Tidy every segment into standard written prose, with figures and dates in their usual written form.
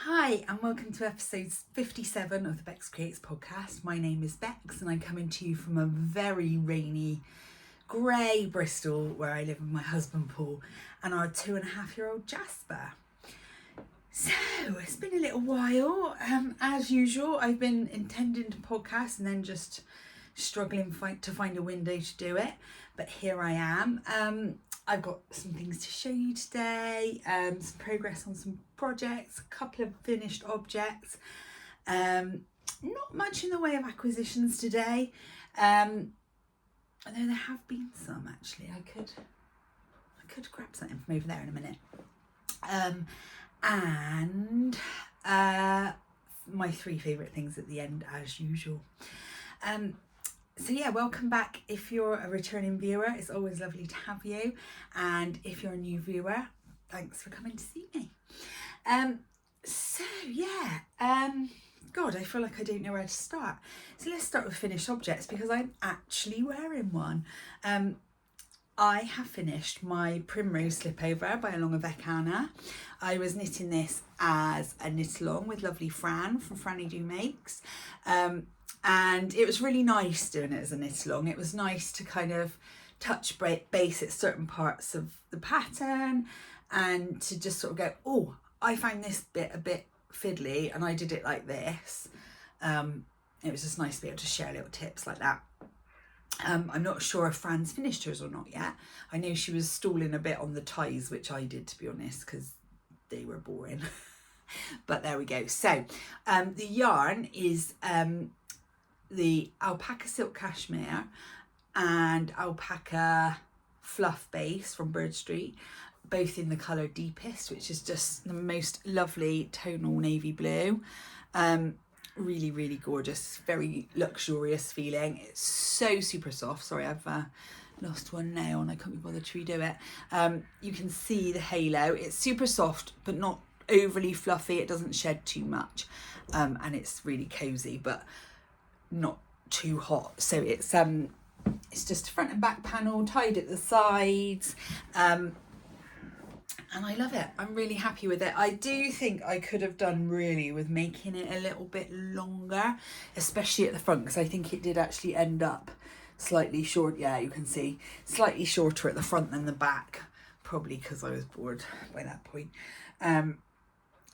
Hi and welcome to episode 57 of the Beks Creates podcast. My name is Beks and I'm coming to you from a very rainy, grey Bristol where I live with my husband Paul and our 2.5-year-old Jasper. So it's been a little while. As usual, I've been intending to podcast and then just struggling to find a window to do it. But here I am. I've got some things to show you today, some progress on some projects, a couple of finished objects, not much in the way of acquisitions today, although there have been some actually. I could grab something from over there in a minute, and my 3 favourite things at the end as usual. So yeah, welcome back. If you're a returning viewer, it's always lovely to have you. And if you're a new viewer, thanks for coming to see me. God, I feel like I don't know where to start. So let's start with finished objects because I'm actually wearing one. I have finished my primrose slipover by Along a Vecana. I was knitting this as a knit along with lovely Fran from Franny Do Makes. And it was really nice doing it as a knit along. It was nice to kind of touch base at certain parts of the pattern and to just sort of go, oh, I found this bit a bit fiddly and I did it like this. It was just nice to be able to share little tips like that. I'm not sure if Fran's finished hers or not yet. I know she was stalling a bit on the ties, which I did, to be honest, because they were boring. But there we go. So the yarn is the alpaca silk cashmere and alpaca fluff base from Bird Street, both in the colour Deepest, which is just the most lovely tonal navy blue. Really, really gorgeous, very luxurious feeling. It's so super soft. Sorry, I've lost one nail and I couldn't be bothered to redo it. You can see the halo. It's super soft, but not overly fluffy. It doesn't shed too much, and it's really cozy, but not too hot. So it's just a front and back panel tied at the sides, and I love it. I'm really happy with it. I do think I could have done really with making it a little bit longer, especially at the front, because I think it did actually end up slightly short. Yeah, you can see slightly shorter at the front than the back, probably because I was bored by that point.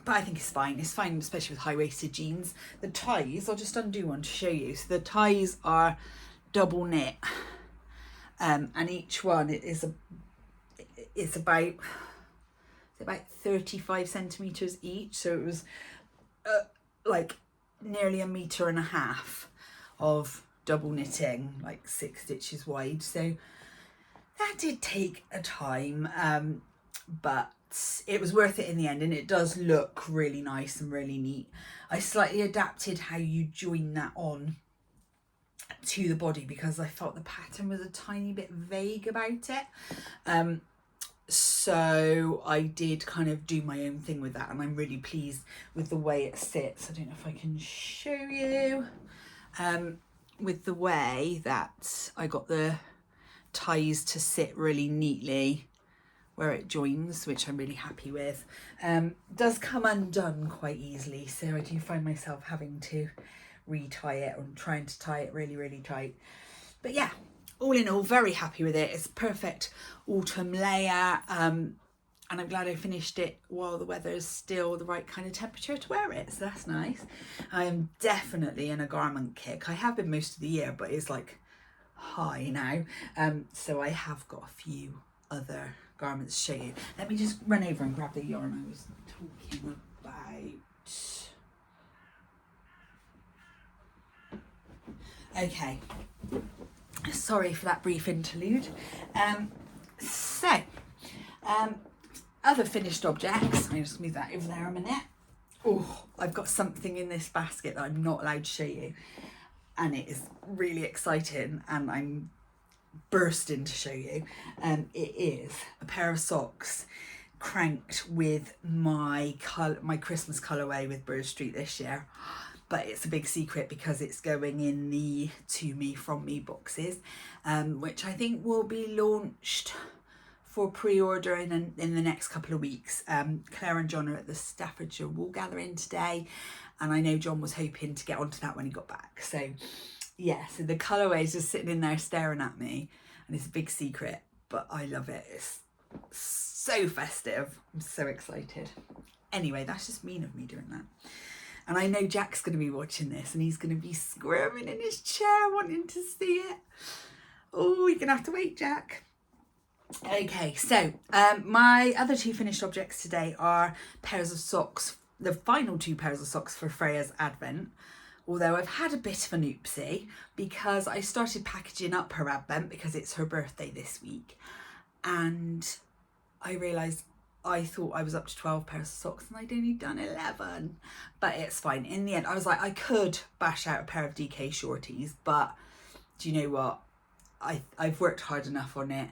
But I think it's fine. It's fine, especially with high-waisted jeans. The ties, I'll just undo one to show you. So the ties are double knit, and each one is about 35 centimeters each. So it was like nearly 1.5 meters of double knitting, like 6 stitches wide. So that did take a time, but it was worth it in the end, and it does look really nice and really neat. I slightly adapted how you join that on to the body because I felt the pattern was a tiny bit vague about it. So I did kind of do my own thing with that, and I'm really pleased with the way it sits. I don't know if I can show you with the way that I got the ties to sit really neatly where it joins, which I'm really happy with. Does come undone quite easily, so I do find myself having to retie it and trying to tie it really, really tight. But yeah, all in all, very happy with it. It's a perfect autumn layer, and I'm glad I finished it while the weather is still the right kind of temperature to wear it, so that's nice. I am definitely in a garment kick. I have been most of the year, but it's like high now, so I have got a few other garments to show you. Let me just run over and grab the yarn I was talking about. Okay, sorry for that brief interlude. Other finished objects. I'll just move that over there a minute. Oh, I've got something in this basket that I'm not allowed to show you, and it is really exciting, and I'm bursting to show you. It is a pair of socks cranked with my Christmas colourway with Bird Street this year, but it's a big secret because it's going in the To Me From Me boxes, which I think will be launched for pre-ordering in the next couple of weeks. Claire and John are at the Staffordshire Wool Gathering today, and I know John was hoping to get onto that when he got back. So yeah, so the colourway is just sitting in there staring at me, and it's a big secret, but I love it. It's so festive. I'm so excited. Anyway, that's just mean of me doing that. And I know Jack's going to be watching this, and he's going to be squirming in his chair wanting to see it. Oh, you're going to have to wait, Jack. Okay, so my other two finished objects today are pairs of socks, the final two pairs of socks for Freya's Advent. Although I've had a bit of an oopsie because I started packaging up her Advent because it's her birthday this week. And I realised I thought I was up to 12 pairs of socks and I'd only done 11. But it's fine. In the end, I was like, I could bash out a pair of DK shorties, but do you know what? I've worked hard enough on it.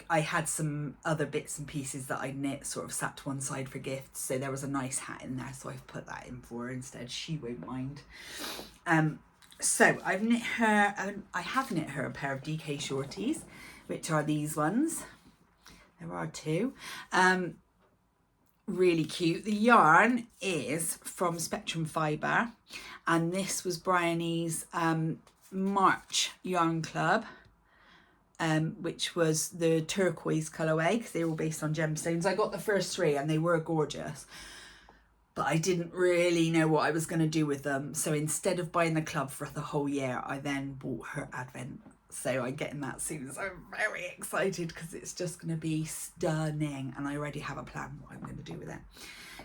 I had some other bits and pieces that I knit sort of sat to one side for gifts. So there was a nice hat in there, so I've put that in for her instead. She won't mind. So I have knit her a pair of DK shorties, which are these ones. There are two. Really cute. The yarn is from Spectrum Fibre, and this was Bryony's March Yarn Club, which was the turquoise colourway, because they're all based on gemstones. I got the first three and they were gorgeous, but I didn't really know what I was going to do with them. So instead of buying the club for the whole year, I then bought her Advent. So I'm getting that soon. So I'm very excited because it's just going to be stunning, and I already have a plan what I'm going to do with it.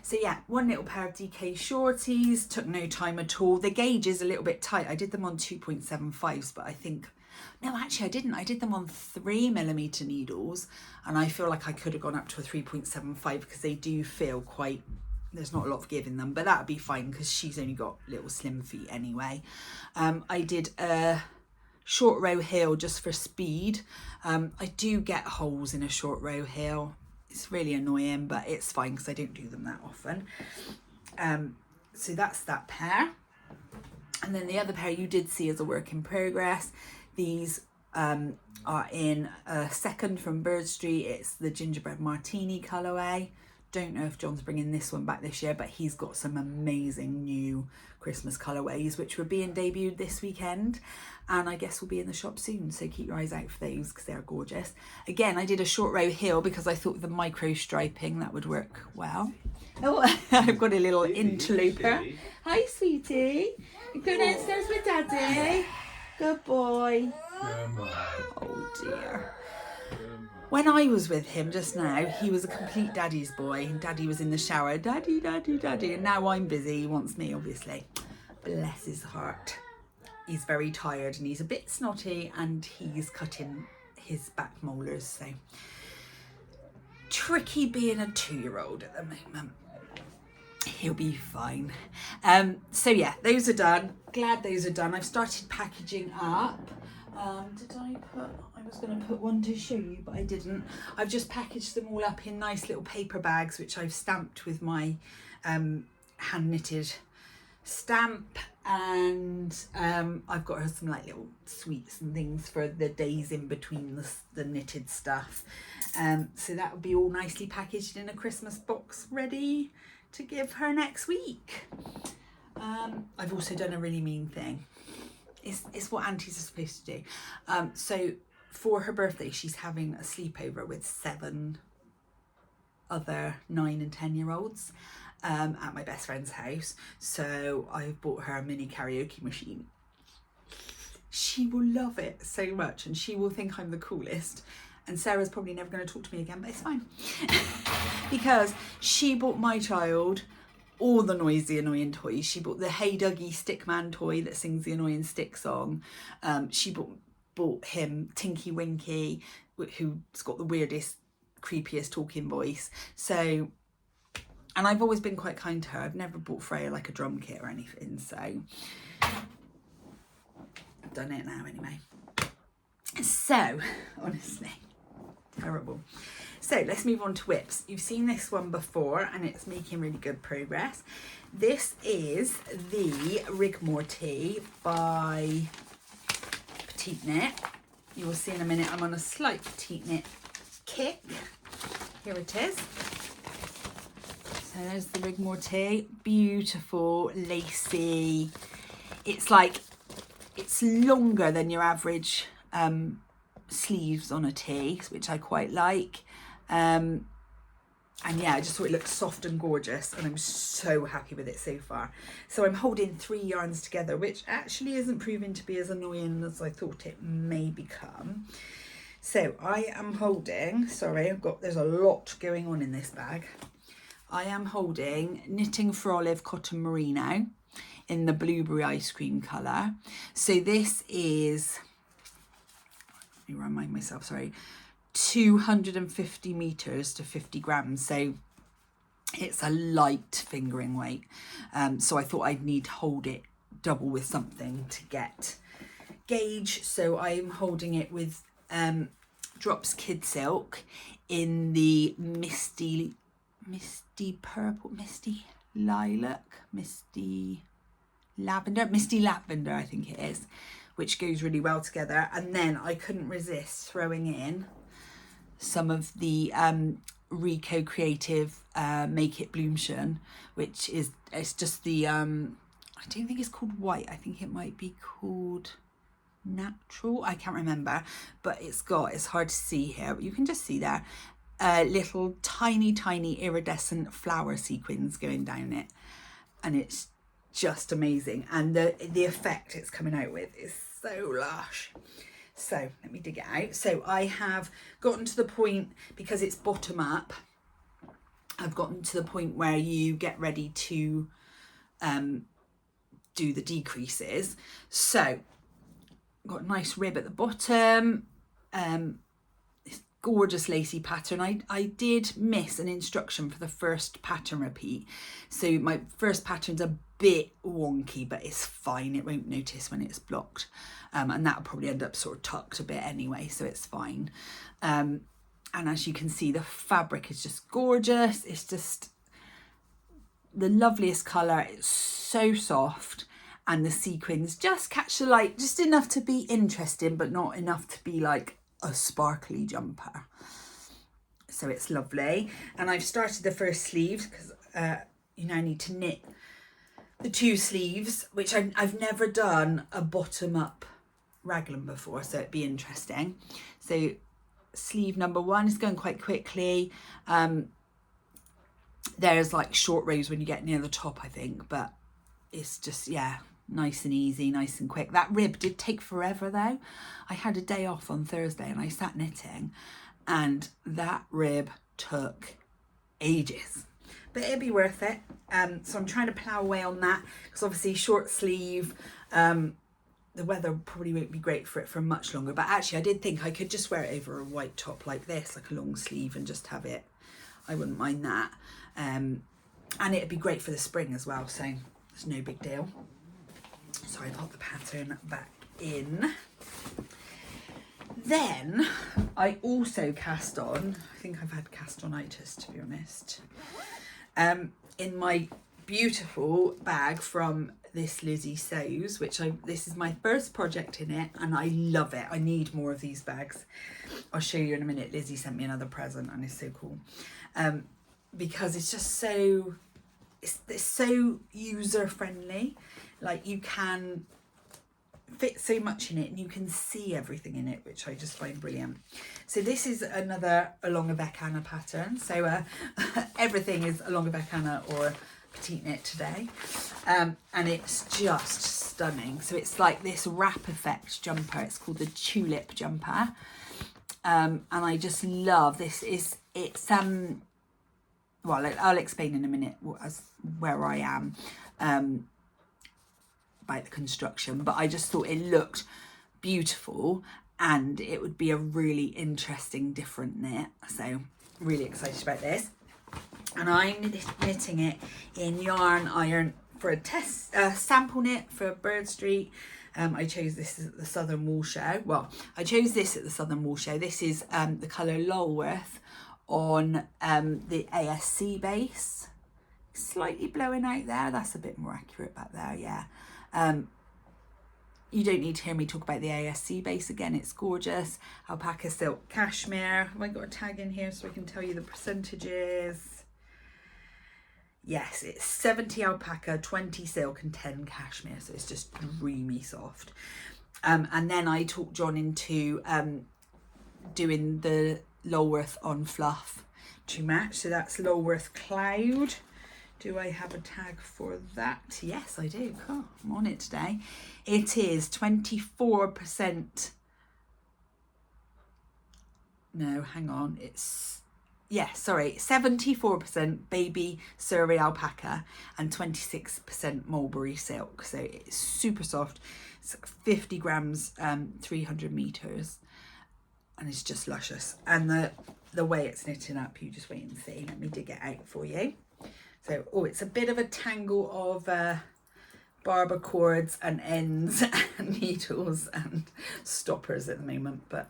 So yeah, one little pair of DK shorties, took no time at all. The gauge is a little bit tight. I did them on 2.75s, but I think, no, actually I didn't. I did them on 3mm needles, and I feel like I could have gone up to a 3.75 because they do feel quite, there's not a lot of give in them, but that'd be fine because she's only got little slim feet anyway. I did a short row heel just for speed. I do get holes in a short row heel. It's really annoying, but it's fine because I don't do them that often. So that's that pair. And then the other pair you did see as a work in progress. These are in a second from Bird Street. It's the Gingerbread Martini colourway. Don't know if John's bringing this one back this year, but he's got some amazing new Christmas colourways which were being debuted this weekend, and I guess will be in the shop soon, so keep your eyes out for those because they're gorgeous. Again, I did a short row heel because I thought the micro striping that would work well. Oh, I've got a little interloper. Hi, sweetie. You go downstairs with Daddy. Good boy. Oh dear. When I was with him just now, he was a complete daddy's boy, and Daddy was in the shower, Daddy, Daddy, Daddy, and now I'm busy. He wants me, obviously. Bless his heart. He's very tired and he's a bit snotty, and he's cutting his back molars, so tricky being a 2-year-old at the moment. He'll be fine. So yeah, those are done. Glad those are done. I've started packaging up. Did I was going to put one to show you, but I didn't. I've just packaged them all up in nice little paper bags, which I've stamped with my hand knitted stamp, and I've got her some like little sweets and things for the days in between the knitted stuff. So that will be all nicely packaged in a Christmas box ready to give her next week. I've also done a really mean thing. It's what aunties are supposed to do. So for her birthday, she's having a sleepover with 7 other 9 and 10-year-olds at my best friend's house. So I've bought her a mini karaoke machine. She will love it so much, and she will think I'm the coolest. And Sarah's probably never going to talk to me again, but it's fine. Because she bought my child all the noisy, annoying toys. She bought the Hey Dougie Stickman toy that sings the annoying stick song. She bought him Tinky Winky, who's got the weirdest, creepiest talking voice. So, and I've always been quite kind to her. I've never bought Freya like a drum kit or anything. So I've done it now anyway. So, honestly, terrible. So let's move on to whips. You've seen this one before and it's making really good progress. This is the Rigmore tee by Petite Knit. You will see in a minute I'm on a slight Petite Knit kick. Here it is. So there's the Rigmore tee. Beautiful, lacy. It's like, it's longer than your average sleeves on a tee, which I quite like. And yeah, I just thought it looked soft and gorgeous, and I'm so happy with it so far. So I'm holding 3 yarns together, which actually isn't proving to be as annoying as I thought it may become. So I am holding, sorry, there's a lot going on in this bag. I am holding Knitting for Olive Cotton Merino in the blueberry ice cream colour. So this is, let me remind myself, sorry, 250 meters to 50 grams. So it's a light fingering weight. So I thought I'd need to hold it double with something to get gauge. So I'm holding it with Drops Kid Silk in the misty purple, misty lilac, misty lavender, I think it is, which goes really well together. And then I couldn't resist throwing in some of the Rico Creative Make It Bloomshin, which is, it's just the I don't think it's called white, I think it might be called natural, I can't remember, but it's hard to see here, but you can just see there little tiny iridescent flower sequins going down it, and it's just amazing. And the effect it's coming out with is so lush. So let me dig it out. So I have gotten to the point, because it's bottom up, I've gotten to the point where you get ready to do the decreases. So got a nice rib at the bottom, this gorgeous lacy pattern. I did miss an instruction for the first pattern repeat, so my first pattern's a bit wonky, but it's fine, it won't notice when it's blocked, and that'll probably end up sort of tucked a bit anyway, so it's fine. And as you can see, the fabric is just gorgeous. It's just the loveliest colour. It's so soft, and the sequins just catch the light just enough to be interesting, but not enough to be like a sparkly jumper. So it's lovely. And I've started the first sleeves, because you now need to knit the 2 sleeves, which I've never done a bottom up raglan before, so it'd be interesting. So sleeve number 1 is going quite quickly. There's like short rows when you get near the top, I think, but it's just, yeah, nice and easy, nice and quick. That rib did take forever though. I had a day off on Thursday and I sat knitting, and that rib took ages, but it'd be worth it. So I'm trying to plow away on that, because obviously short sleeve, the weather probably won't be great for it for much longer, but actually I did think I could just wear it over a white top like this, like a long sleeve, and just have it, I wouldn't mind that. And it'd be great for the spring as well, so it's no big deal. So I put the pattern back in. Then I also cast on, I think I've had cast-on-itis, to be honest, in my beautiful bag from this Lizzie Sews, which this is my first project in it, and I love it. I need more of these bags. I'll show you in a minute. Lizzie sent me another present, and it's so cool, because it's just so, it's so user-friendly. Like, you can fit so much in it, and you can see everything in it, which I just find brilliant. So this is another Along a Vecana pattern. So everything is Along a Vecana or petite knit today, and it's just stunning. So it's like this wrap effect jumper. It's called the tulip jumper, and I just love this. It's well, I'll explain in a minute where I am by the construction, but I just thought it looked beautiful and it would be a really interesting different knit, so really excited about this. And I'm knitting it in yarn iron for a test sample knit for Bird Street. I chose this at the Southern Wool Show. Well, I chose this at the Southern Wool Show. This is the colour Lulworth on the ASC base. Slightly blowing out there. That's a bit more accurate back there, yeah. You don't need to hear me talk about the ASC base again. It's gorgeous. Alpaca silk cashmere. Have I got a tag in here so I can tell you the percentages? Yes, it's 70 alpaca, 20 silk and 10 cashmere. So it's just dreamy soft. And then I talked John into doing the Lulworth on fluff to match. So that's Lulworth Cloud. Do I have a tag for that? Yes, I do. Cool. I'm on it today. It is 24%. No, hang on. It's, yeah, sorry. 74% baby Surrey alpaca and 26% mulberry silk. So it's super soft. It's 50 grams, 300 meters. And it's just luscious. And the way it's knitting up, you just wait and see. Let me dig it out for you. So, oh, it's a bit of a tangle of barber cords and ends and needles and stoppers at the moment, but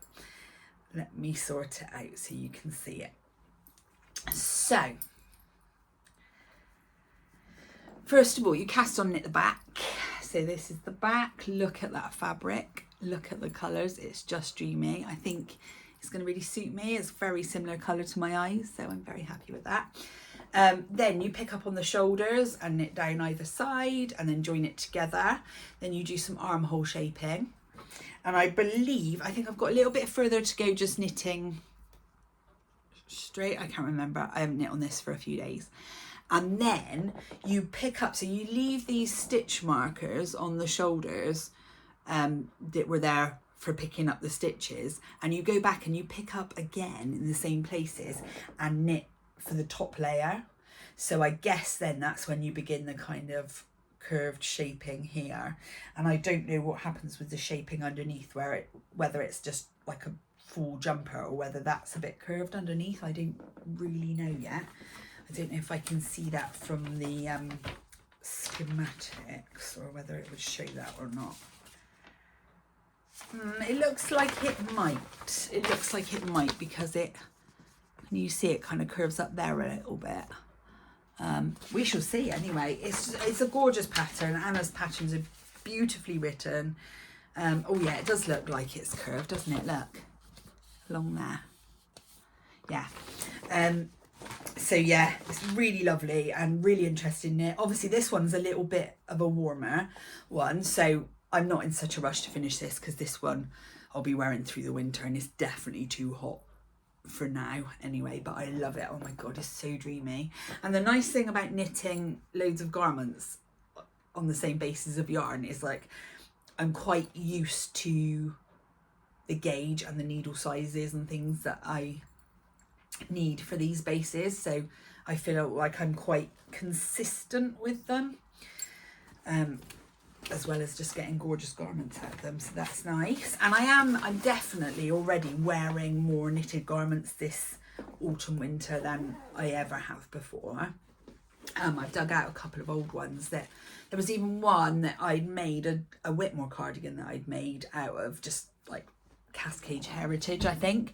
let me sort it out so you can see it. So, first of all, you cast on knit the back. So this is the back. Look at that fabric. Look at the colours. It's just dreamy. I think it's going to really suit me. It's very similar colour to my eyes, so I'm very happy with that. Then you pick up on the shoulders and knit down either side and then join it together. Then you do some armhole shaping. And I think I've got a little bit further to go just knitting straight. I can't remember. I haven't knit on this for a few days. And then you pick up, so you leave these stitch markers on the shoulders that were there for picking up the stitches. And you go back and you pick up again in the same places and knit for the top layer. So I guess then that's when you begin the kind of curved shaping here. And I don't know what happens with the shaping underneath, whether it's just like a full jumper or whether that's a bit curved underneath. I don't really know yet. I don't know if I can see that from the schematics or whether it would show that or not. It looks like it might. It looks like it might because it, you see it kind of curves up there a little bit. We shall see anyway. It's a gorgeous pattern. Anna's patterns are beautifully written. Oh yeah, it does look like it's curved, doesn't it? Look, along there. Yeah. So yeah, it's really lovely and really interesting knit. Obviously this one's a little bit of a warmer one, so I'm not in such a rush to finish this because this one I'll be wearing through the winter and it's definitely too hot for now anyway, but I love it. Oh my god, it's so dreamy. And the nice thing about knitting loads of garments on the same basis of yarn is like I'm quite used to the gauge and the needle sizes and things that I need for these bases, so I feel like I'm quite consistent with them, as well as just getting gorgeous garments out of them, so that's nice. And I'm definitely already wearing more knitted garments this autumn winter than I ever have before. I've dug out a couple of old ones. That there was even one that I'd made, a Whitmore cardigan that I'd made out of just like Cascade Heritage, I think,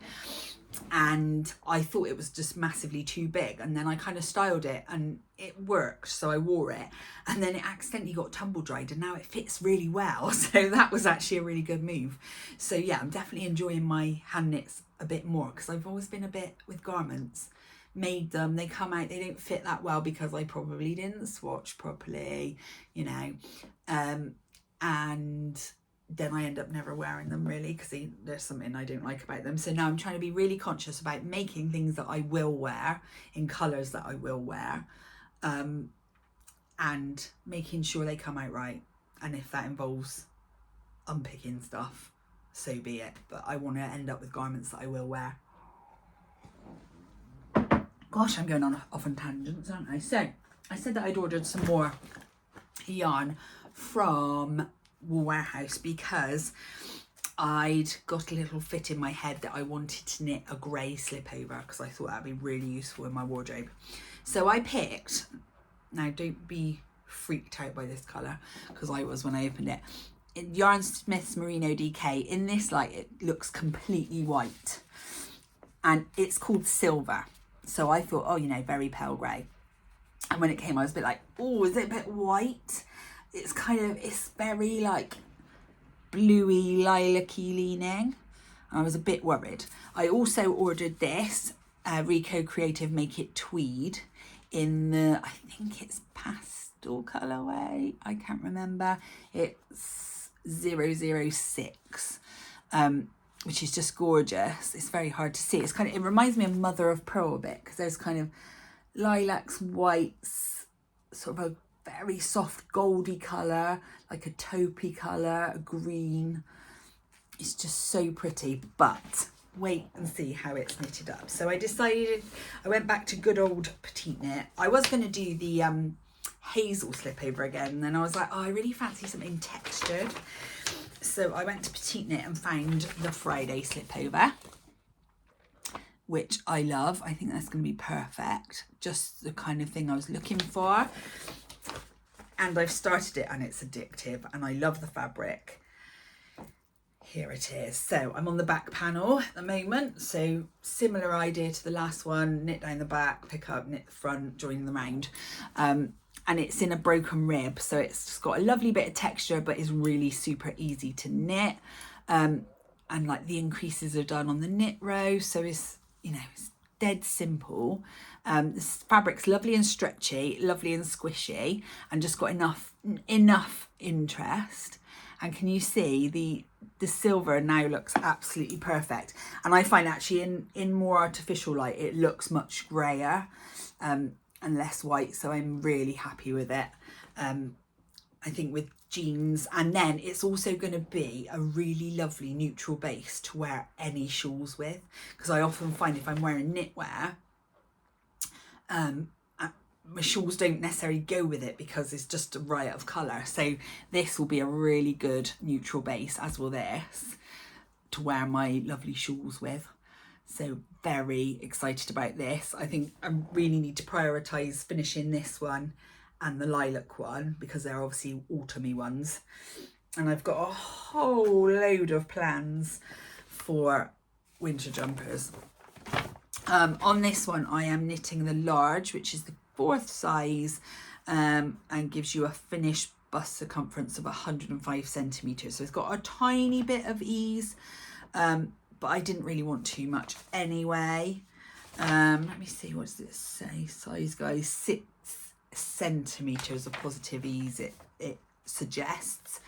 and I thought it was just massively too big, and then I kind of styled it and it worked, so I wore it, and then it accidentally got tumble dried and now it fits really well, so that was actually a really good move. So yeah, I'm definitely enjoying my hand knits a bit more because I've always been a bit with garments, made them, they come out, they don't fit that well because I probably didn't swatch properly, you know, and then I end up never wearing them really because there's something I don't like about them. So now I'm trying to be really conscious about making things that I will wear in colours that I will wear, and making sure they come out right. And if that involves unpicking stuff, so be it. But I want to end up with garments that I will wear. Gosh, I'm going off on tangents, aren't I? So I said that I'd ordered some more yarn from Wool Warehouse because I'd got a little fit in my head that I wanted to knit a grey slip over because I thought that'd be really useful in my wardrobe. So I picked, now don't be freaked out by this colour because I was when I opened it, Yarn Smith's Merino DK. In this light it looks completely white and it's called Silver, so I thought, oh, you know, very pale grey, and when it came I was a bit like, oh, is it a bit white? It's kind of, it's very like bluey, lilac-y leaning. I was a bit worried. I also ordered this Rico Creative Make It Tweed in the, I think it's pastel colourway. I can't remember. It's 006, which is just gorgeous. It's very hard to see. It's kind of, it reminds me of Mother of Pearl a bit, because there's kind of lilacs, whites, sort of a very soft goldy colour, like a taupey colour, a green. It's just so pretty, but wait and see how it's knitted up. So I decided, I went back to good old Petite Knit. I was going to do the hazel slip over again, and then I was like, oh, I really fancy something textured. So I went to Petite Knit and found the Friday slip over, which I love. I think that's going to be perfect. Just the kind of thing I was looking for. And I've started it and it's addictive and I love the fabric. Here it is. So I'm on the back panel at the moment. So similar idea to the last one, knit down the back, pick up, knit the front, join the round. And it's in a broken rib. So it's just got a lovely bit of texture, but is really super easy to knit. And like the increases are done on the knit row. So it's, you know, it's dead simple. This fabric's lovely and stretchy, lovely and squishy, and just got enough interest. And can you see the silver now looks absolutely perfect. And I find actually in more artificial light, it looks much grayer and less white. So I'm really happy with it. I think with jeans, and then it's also going to be a really lovely neutral base to wear any shawls with, because I often find if I'm wearing knitwear, my shawls don't necessarily go with it because it's just a riot of colour. So this will be a really good neutral base, as will this, to wear my lovely shawls with. So very excited about this. I think I really need to prioritise finishing this one and the lilac one, because they're obviously autumny ones. And I've got a whole load of plans for winter jumpers. On this one, I am knitting the large, which is the 4th size, and gives you a finished bust circumference of 105 centimetres. So it's got a tiny bit of ease, but I didn't really want too much anyway. Let me see, what does it say? Size, guys, 6 centimetres of positive ease it suggests.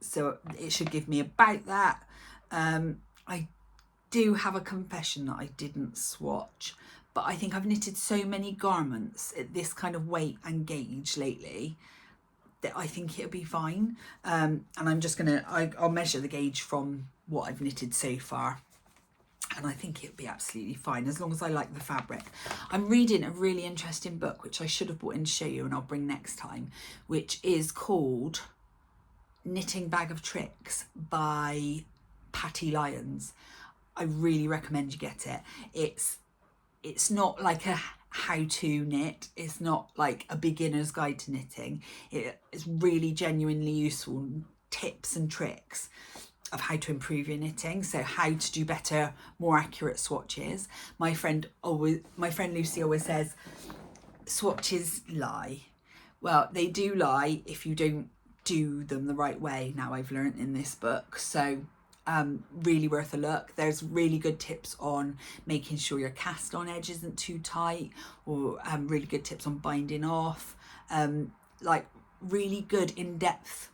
So it should give me about that. I do have a confession that I didn't swatch, but I think I've knitted so many garments at this kind of weight and gauge lately that I think it'll be fine. And I'm just I'll measure the gauge from what I've knitted so far, and I think it'll be absolutely fine as long as I like the fabric. I'm reading a really interesting book, which I should have brought in to show you, and I'll bring next time, which is called Knitting Bag of Tricks by Patty Lyons. I really recommend you get it. It's not like a how-to knit. It's not like a beginner's guide to knitting. It's really genuinely useful tips and tricks of how to improve your knitting. So how to do better, more accurate swatches. My friend Lucy always says swatches lie. Well, they do lie if you don't do them the right way. Now I've learned in this book. So really worth a look. There's really good tips on making sure your cast on edge isn't too tight, or really good tips on binding off, like really good in-depth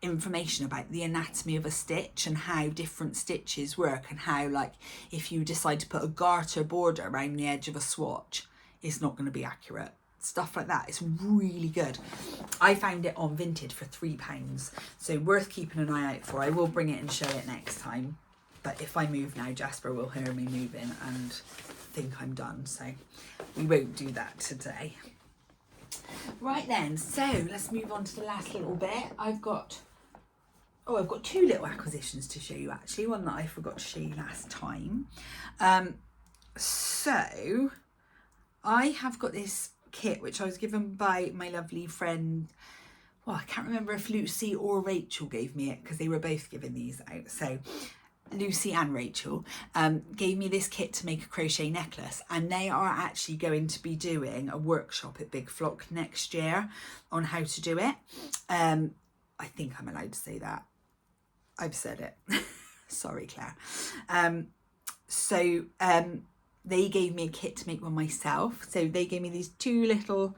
information about the anatomy of a stitch and how different stitches work, and how, like, if you decide to put a garter border around the edge of a swatch, it's not going to be accurate. Stuff like that. It's really good. I found it on Vinted for £3, so worth keeping an eye out for. I will bring it and show it next time, but if I move now, Jasper will hear me moving and think I'm done, so we won't do that today. Right then, so let's move on to the last little bit. I've got 2 little acquisitions to show you, actually. One that I forgot to show you last time. So I have got this kit which I was given by my lovely friend, well, I can't remember if Lucy or Rachel gave me it, because they were both giving these out. So Lucy and Rachel gave me this kit to make a crochet necklace, and they are actually going to be doing a workshop at Big Flock next year on how to do it. I think I'm allowed to say that. I've said it. Sorry, Claire. So they gave me a kit to make one myself. So they gave me these 2 little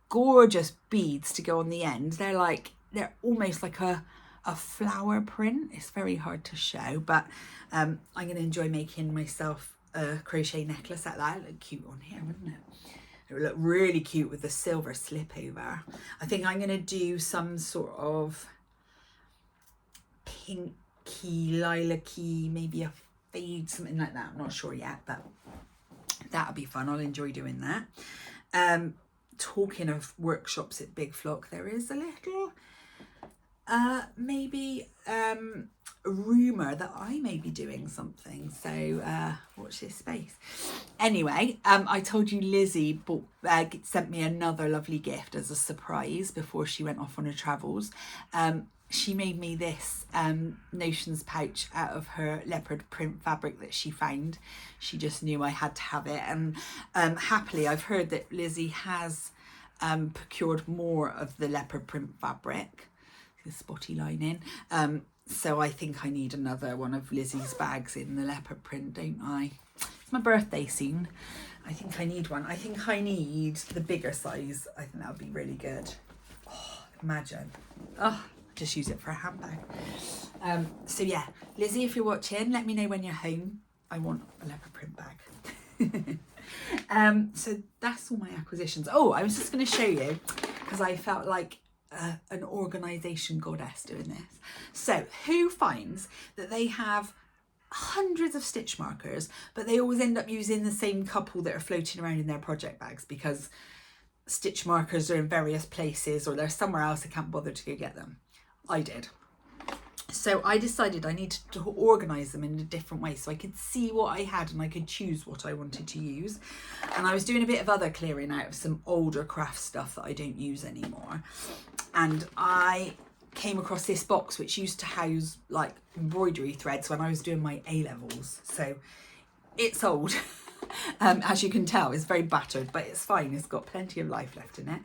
gorgeous beads to go on the end. They're almost like a flower print. It's very hard to show, but I'm going to enjoy making myself a crochet necklace like that. It would look cute on here, wouldn't it? It would look really cute with the silver slip over. I think I'm going to do some sort of pinky, lilac-y, maybe a fade, something like that. I'm not sure yet, but that'll be fun. I'll enjoy doing that. Talking of workshops at Big Flock, there is a little maybe rumour that I may be doing something, so watch this space. Anyway, I told you Lizzie sent me another lovely gift as a surprise before she went off on her travels. She made me this notions pouch out of her leopard print fabric that she found. She just knew I had to have it, and happily I've heard that Lizzie has procured more of the leopard print fabric, the spotty lining. So I think I need another one of Lizzie's bags in the leopard print, don't I? It's my birthday soon. I think I need one. I think I need the bigger size. I think that would be really good. Oh, imagine. Oh, just use it for a handbag. So yeah, Lizzie, if you're watching, let me know when you're home. I want a leopard print bag. So that's all my acquisitions. Oh, I was just going to show you, because I felt like an organisation goddess doing this. So who finds that they have hundreds of stitch markers, but they always end up using the same couple that are floating around in their project bags because stitch markers are in various places or they're somewhere else, I can't bother to go get them? I did. So I decided I needed to organise them in a different way so I could see what I had and I could choose what I wanted to use. And I was doing a bit of other clearing out of some older craft stuff that I don't use anymore. And I came across this box which used to house like embroidery threads when I was doing my A-levels. So it's old. As you can tell, it's very battered, but it's fine. It's got plenty of life left in it.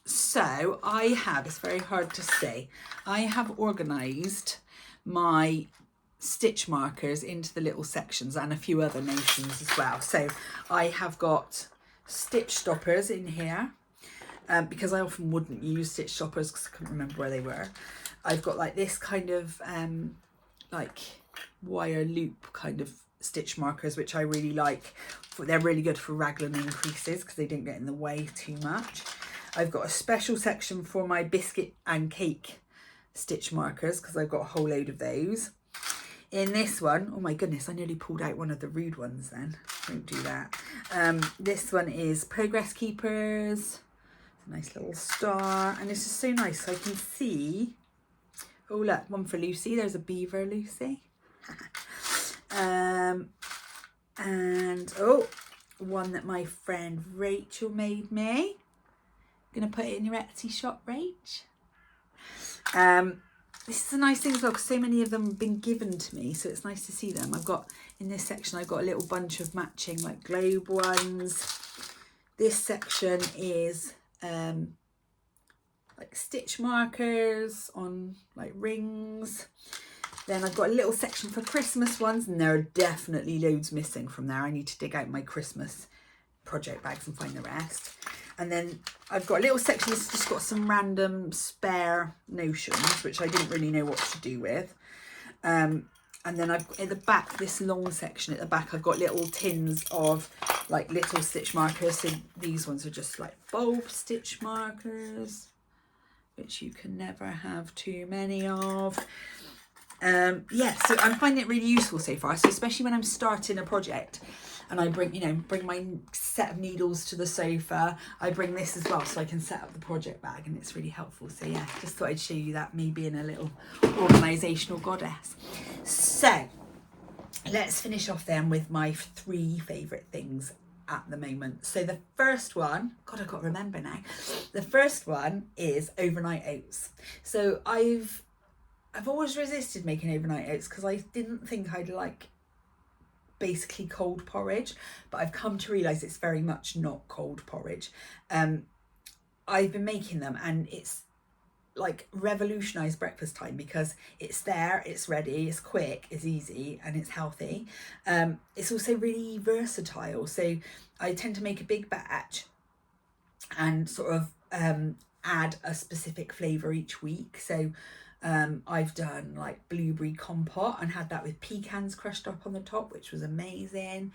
So I have, it's very hard to say, I have organised my stitch markers into the little sections and a few other notions as well. So I have got stitch stoppers in here because I often wouldn't use stitch stoppers because I couldn't remember where they were. I've got like this kind of like wire loop kind of stitch markers, which I really like. They're really good for raglan increases because they don't get in the way too much. I've got a special section for my biscuit and cake stitch markers because I've got a whole load of those. In this one, oh my goodness, I nearly pulled out one of the rude ones then. Don't do that. This one is Progress Keepers. A nice little star. And it's just so nice. So I can see, oh look, one for Lucy. There's a beaver, Lucy. And oh, one that my friend Rachel made me. Gonna put it in your Etsy shop, Rach. This is a nice thing as well because so many of them have been given to me, so it's nice to see them. I've got in this section, I've got a little bunch of matching like globe ones. This section is like stitch markers on like rings. Then I've got a little section for Christmas ones, and there are definitely loads missing from there. I need to dig out my Christmas project bags and find the rest. And then I've got a little section that's just got some random spare notions, which I didn't really know what to do with. And then I've got at the back, this long section at the back, I've got little tins of like little stitch markers. So these ones are just like bulb stitch markers, which you can never have too many of. Yeah, so I'm finding it really useful so far. So especially when I'm starting a project and I bring my set of needles to the sofa, I bring this as well so I can set up the project bag, and it's really helpful. So yeah, just thought I'd show you that, me being a little organisational goddess. So let's finish off then with my 3 favourite things at the moment. So the first one, God, I've got to remember now. The first one is overnight oats. So I've always resisted making overnight oats because I didn't think I'd like basically cold porridge, but I've come to realise it's very much not cold porridge. I've been making them and it's like revolutionized breakfast time, because it's there, it's ready, it's quick, it's easy, and it's healthy. It's also really versatile, so I tend to make a big batch and sort of add a specific flavor each week. So I've done like blueberry compote and had that with pecans crushed up on the top, which was amazing.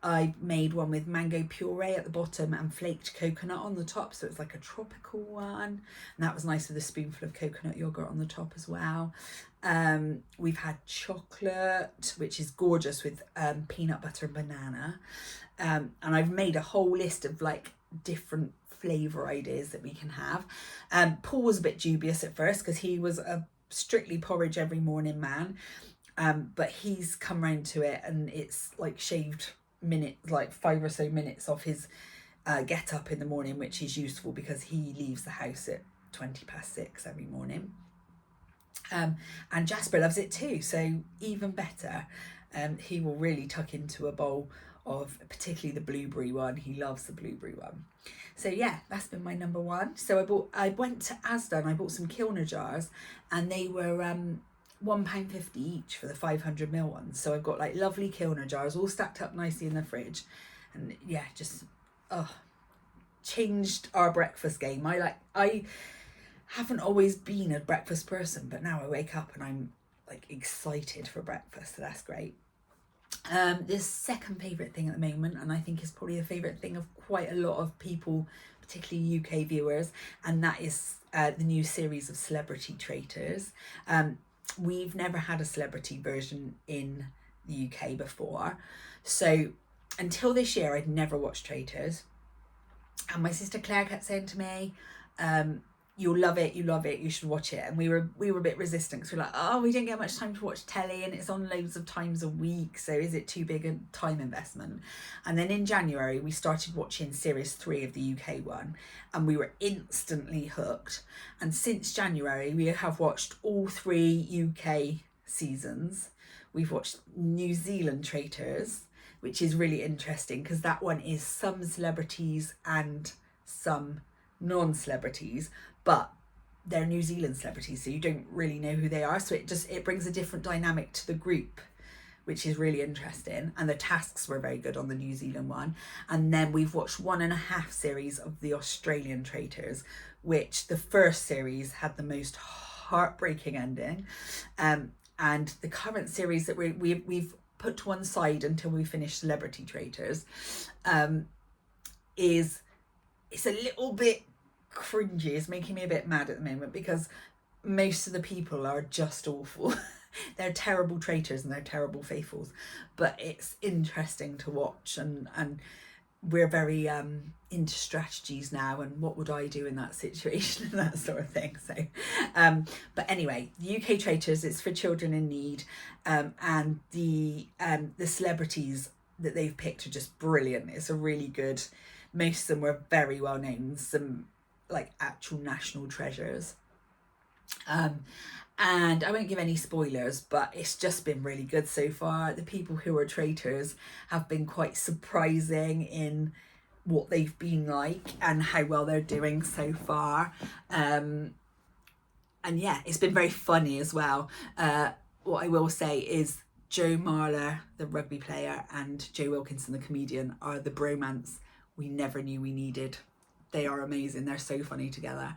I made one with mango puree at the bottom and flaked coconut on the top, so it's like a tropical one, and that was nice with a spoonful of coconut yogurt on the top as well. We've had chocolate, which is gorgeous, with peanut butter and banana, and I've made a whole list of like different flavour ideas that we can have. Paul was a bit dubious at first because he was a strictly porridge every morning man, but he's come round to it, and it's like shaved minutes, like 5 or so minutes off his get up in the morning, which is useful because he leaves the house at 6:20 every morning. And Jasper loves it too, so even better. He will really tuck into a bowl of particularly the blueberry one. He loves the blueberry one. So yeah, that's been my number one. So I went to Asda and I bought some Kilner jars, and they were £1.50 each for the 500ml ones. So I've got like lovely Kilner jars all stacked up nicely in the fridge, and yeah, just changed our breakfast game. I haven't always been a breakfast person, but now I wake up and I'm like excited for breakfast, so that's great. The second favourite thing at the moment, and I think is probably the favourite thing of quite a lot of people, particularly UK viewers, and that is the new series of Celebrity Traitors. We've never had a celebrity version in the UK before, so until this year I'd never watched Traitors, and my sister Claire kept saying to me, you'll love it, you should watch it. And we were a bit resistant because we're like, oh, we don't get much time to watch telly, and it's on loads of times a week, so is it too big a time investment? And then in January we started watching series 3 of the UK one, and we were instantly hooked. And since January we have watched all 3 UK seasons. We've watched New Zealand Traitors, which is really interesting because that one is some celebrities and some non-celebrities, but they're New Zealand celebrities, so you don't really know who they are, so it brings a different dynamic to the group, which is really interesting. And the tasks were very good on the New Zealand one. And then we've watched 1.5 series of the Australian Traitors, which the first series had the most heartbreaking ending, and the current series that we've put to one side until we finish Celebrity Traitors it's a little bit cringy. It's making me a bit mad at the moment because most of the people are just awful. They're terrible traitors and they're terrible faithfuls, but it's interesting to watch, and we're very into strategies now and what would I do in that situation and that sort of thing. So but anyway, the UK Traitors, it's for children in need, and the celebrities that they've picked are just brilliant. It's a really good, most of them were very well known, some like actual national treasures. And I won't give any spoilers, but it's just been really good so far. The people who are traitors have been quite surprising in what they've been like and how well they're doing so far. And yeah, it's been very funny as well. What I will say is Joe Marler, the rugby player, and Joe Wilkinson, the comedian, are the bromance we never knew we needed. They are amazing. They're so funny together.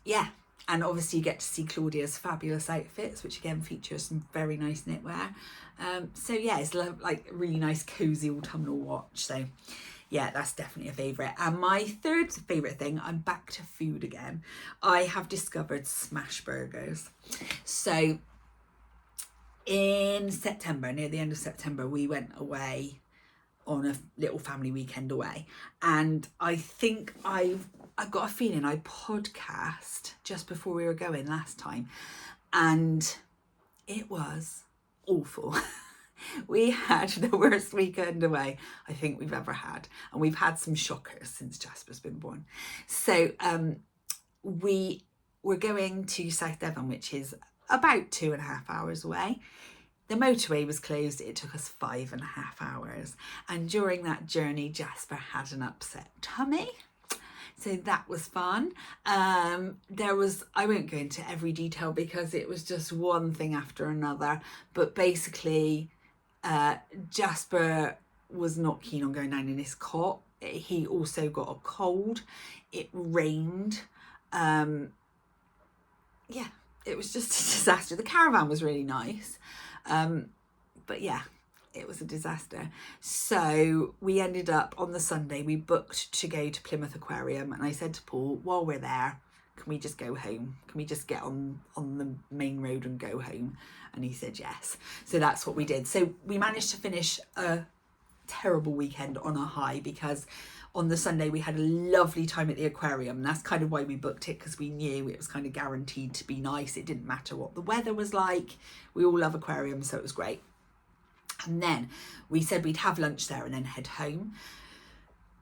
Yeah. And obviously you get to see Claudia's fabulous outfits, which again features some very nice knitwear. So yeah, it's like a really nice cozy autumnal watch. So yeah, that's definitely a favourite. And my third favourite thing, I'm back to food again. I have discovered smash burgers. So in September, near the end of September, we went away on a little family weekend away, and I think I've got a feeling I podcast just before we were going last time, and it was awful. We had the worst weekend away I think we've ever had, and we've had some shockers since Jasper's been born. So we were going to South Devon, which is about 2.5 hours away. The motorway was closed. It took us 5.5 hours. And during that journey, Jasper had an upset tummy. So that was fun. There was, I won't go into every detail because it was just one thing after another, but basically Jasper was not keen on going down in his cot. He also got a cold. It rained. Yeah, it was just a disaster. The caravan was really nice, but yeah, it was a disaster. So we ended up on the Sunday, we booked to go to Plymouth Aquarium, and I said to Paul, while we're there, can we just go home? Can we just get on the main road and go home? And he said yes. So that's what we did. So we managed to finish a terrible weekend on a high, because on the Sunday we had a lovely time at the aquarium. That's kind of why we booked it, because we knew it was kind of guaranteed to be nice. It didn't matter what the weather was like. We all love aquariums, so it was great. And then we said we'd have lunch there and then head home.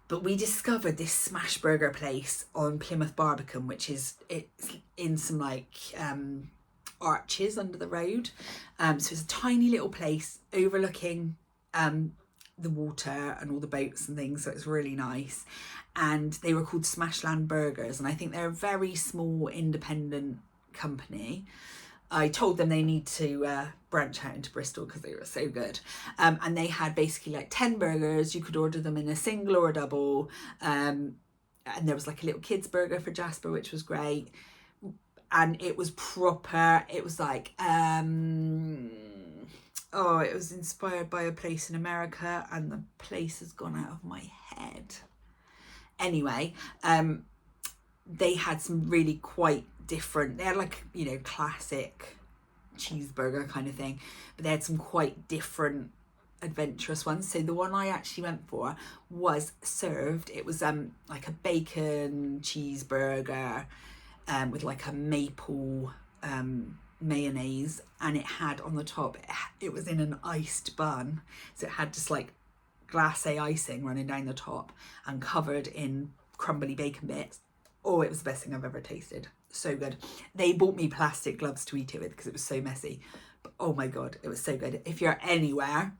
But we discovered this smash burger place on Plymouth Barbican, which is, it's in some like arches under the road. So it's a tiny little place overlooking the water and all the boats and things, so it's really nice. And they were called Smashland Burgers, and I think they're a very small independent company. I told them they need to branch out into Bristol because they were so good. And they had basically like 10 burgers. You could order them in a single or a double. And there was like a little kids burger for Jasper, which was great. And it was proper. It was like, it was inspired by a place in America, and the place has gone out of my head. Anyway, they had some really quite different, they had like, you know, classic cheeseburger kind of thing, but they had some quite different adventurous ones. So the one I actually went for was served, it was like a bacon cheeseburger with like a maple mayonnaise, and it had on the top, it was in an iced bun, so it had just like glacé icing running down the top and covered in crumbly bacon bits. Oh, it was the best thing I've ever tasted. So good. They bought me plastic gloves to eat it with because it was so messy. But oh my God, it was so good. If you're anywhere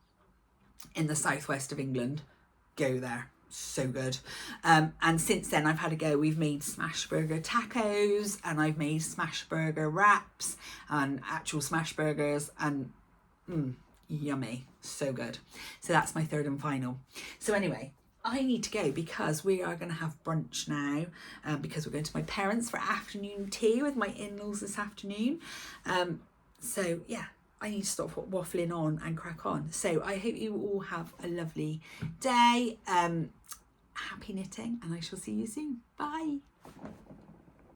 in the southwest of England, go there. So good. And since then I've had a go. We've made smash burger tacos, and I've made smash burger wraps and actual smash burgers, and yummy. So good. So that's my third and final. So anyway, I need to go because we are going to have brunch now, because we're going to my parents for afternoon tea with my in-laws this afternoon. So yeah, I need to stop waffling on and crack on. So I hope you all have a lovely day. Happy knitting, and I shall see you soon. Bye.